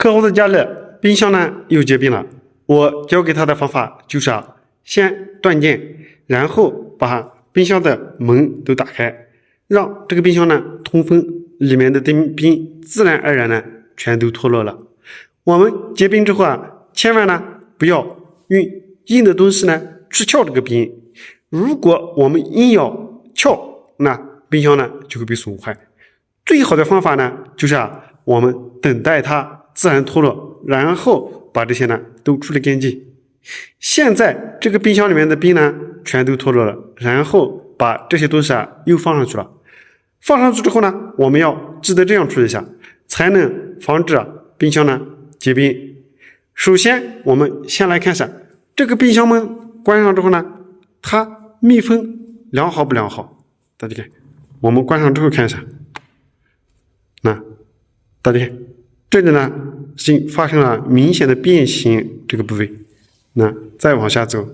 客户的家里冰箱呢又结冰了，我教给他的方法就是先断电，然后把冰箱的门都打开，让这个冰箱呢通风，里面的冰自然而然呢全都脱落了。我们结冰之后千万呢不要用硬的东西呢去撬这个冰，如果我们硬要撬，那冰箱呢就会被损坏。最好的方法呢就是我们等待它自然脱落，然后把这些呢都处理干净。现在这个冰箱里面的冰呢全都脱落了，然后把这些东西又放上去了。放上去之后呢，我们要记得这样处理一下，才能防止冰箱呢结冰。首先我们先来看一下这个冰箱门关上之后呢，它密封良好不良好。大家看，我们关上之后看一下，那大家看这里呢已经发生了明显的变形，这个部位那再往下走，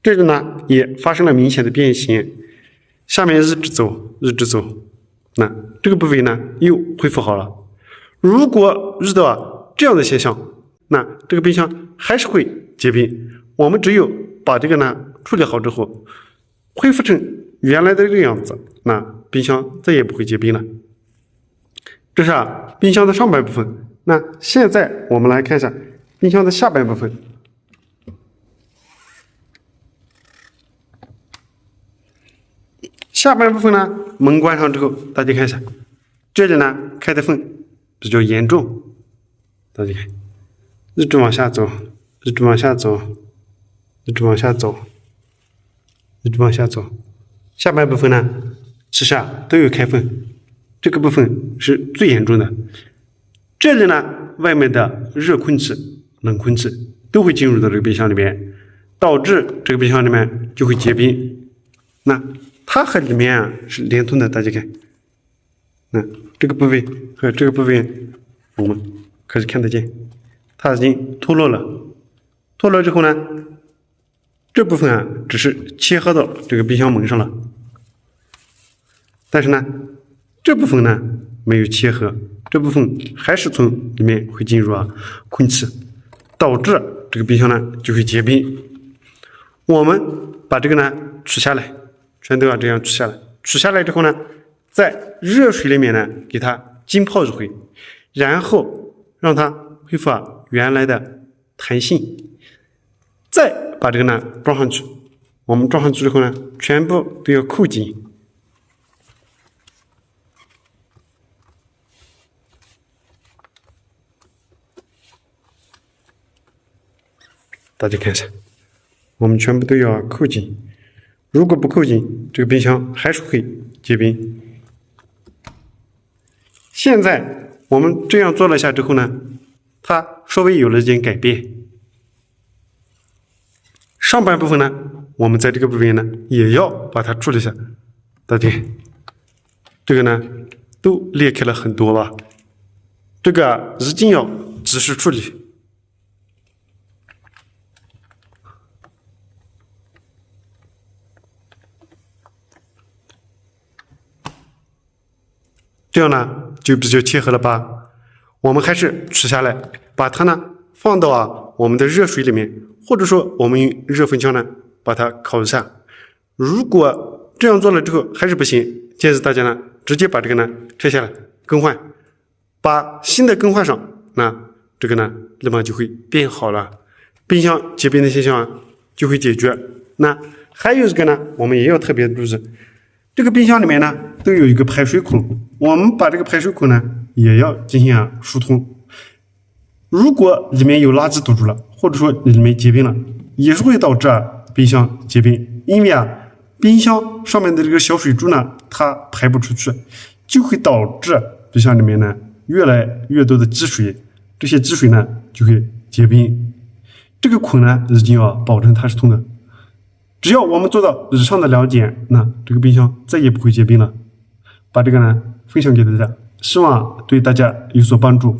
这里呢也发生了明显的变形，下面一直走，那这个部位呢又恢复好了。如果遇到这样的现象，那这个冰箱还是会结冰，我们只有把这个呢处理好之后，恢复成原来的这个样子，那冰箱再也不会结冰了。这是冰箱的上半部分。那现在我们来看一下冰箱的下半部分。下半部分呢，门关上之后，大家看一下，这里呢开的缝比较严重，大家看，一直往下走，一直往下走，一直往下走，一直往下走。下半部分呢，其实都有开缝，这个部分是最严重的。这里呢，外面的热空气、冷空气都会进入到这个冰箱里面，导致这个冰箱里面就会结冰。那它和里面是连通的，大家看，那这个部位和这个部位，我们可以看得见，它已经脱落了。脱落之后呢，这部分只是切合到这个冰箱门上了，但是呢，这部分呢没有切合，这部分还是从里面会进入空气，导致这个冰箱呢就会结冰。我们把这个呢取下来，全都要这样取下来。取下来之后呢，在热水里面呢给它浸泡一回，然后让它恢复原来的弹性，再把这个呢装上去。我们装上去之后呢，全部都要扣紧。大家看一下，我们全部都要扣紧。如果不扣紧，这个冰箱还是会结冰。现在我们这样做了一下之后呢，它稍微有了一点改变。上半部分呢，我们在这个部分呢也要把它处理一下。大家看，这个呢都裂开了很多吧，这个一定要及时处理。这样呢就比较切合了吧。我们还是取下来，把它呢放到我们的热水里面，或者说我们用热风枪呢把它烤一下。如果这样做了之后还是不行，建议大家呢直接把这个呢拆下来更换，把新的更换上，那这个呢立马就会变好了，冰箱结冰的现象就会解决。那还有一个呢，我们也要特别注意，这个冰箱里面呢都有一个排水孔，我们把这个排水孔呢也要进行疏通。如果里面有垃圾堵住了，或者说里面结冰了，也是会导致冰箱结冰。因为冰箱上面的这个小水珠呢，它排不出去，就会导致冰箱里面呢越来越多的积水，这些积水呢就会结冰。这个孔呢一定要保证它是通的。只要我们做到以上的2点，那这个冰箱再也不会结冰了。把这个呢分享给大家，希望对大家有所帮助。